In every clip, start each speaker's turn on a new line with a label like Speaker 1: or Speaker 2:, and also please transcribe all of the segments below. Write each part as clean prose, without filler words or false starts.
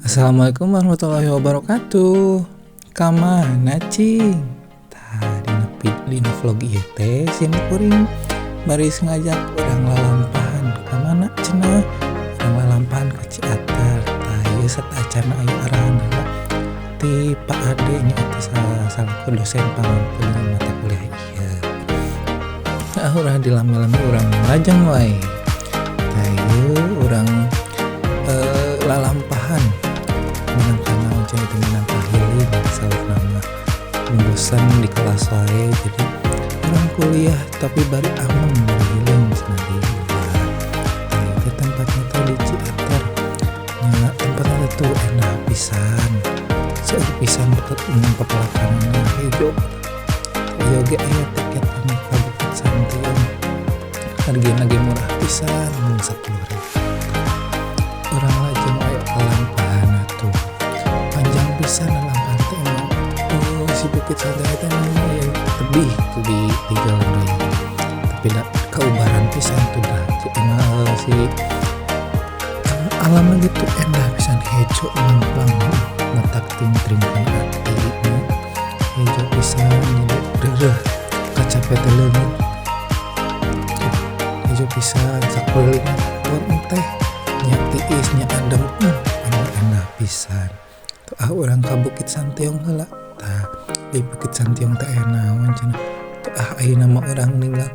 Speaker 1: Assalamualaikum warahmatullahi wabarakatuh. Kamana cing? Dina vlog ieu teh sim kuring baris ngajak urang lalampahan. Kamana cenah? Urang lalampahan ka Ciater. Tah ieu satacana aya arahan heula ti Pak Ade nya eta salaku dosen pangampu mata kuliah ieu. Urang dilami-lami urang lajeng wae. Tah ieu urang lalampahan menangkana ujung itu minangka healing salah nama bosan di kelas wae jadi orang kuliah tapi bari aman healing cenah di luar. Nah, itu tempatnya tuh di Ciater. Nya tempatnya tuh enak pisan. Seueur pisan pepelakanana hejo. Ayo ge aya tiket anu ka Bukit Santiung. Hargana ge murah pisan, 10.000. Orang lajeng ayo lalampahan atuh. Panjang pisan lalampahan teh emang si Bukit Santiung teh emang ya tebih tuh di jalan raya. Tapi da kaubaran pisan tuh dah. Si alamna gitu endah pisan hejo memplang matak ting-ting ati hejo pisan jadi reureuh kacape teh leungit. Hejo pisan sakuliah pun teh nya tiis nya adem enak pisan. Tuh urang ka Bukit Santiung heula. Tah di Bukit Santiung teh aya naon cenah. Tuh ayeuna mah urang ninggal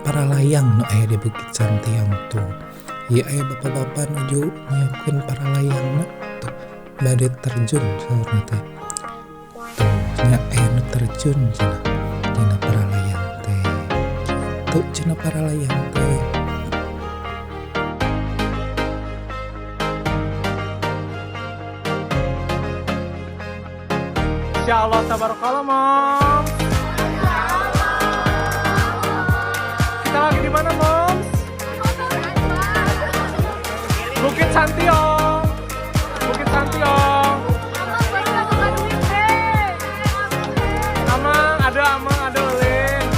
Speaker 1: para layang nu aya di Bukit Santiung tuh. Ieu aya bapak-bapak nuju nyiapkeun para layangna tuh bade terjun saurna teh. Tuh nya aya nu terjun cenah dina para layang teh. Tuh cenah para layang teh.
Speaker 2: Insya Allah tabarakallah Moms. Kita lagi di mana Moms? Bukit Santiung. Bukit Santiung. Amang ada Ulin.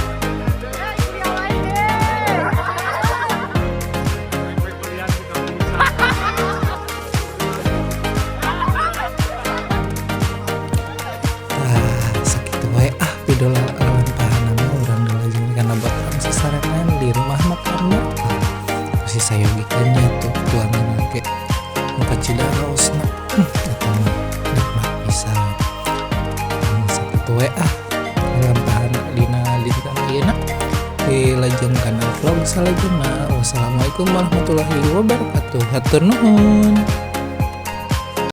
Speaker 1: Idola lalampahan nama urang dilajeng kana bakaran sasarangan di rumah makan si sayogikeunnya tuh tuangan ge muka Cidaosna eta mah nikmat pisan. Sakitu we lalampahan dina dinten ayeuna dilajeng kana vlog salajengna. Wassalamualaikum warahmatullahi wabarakatuh. Hatur nuhun.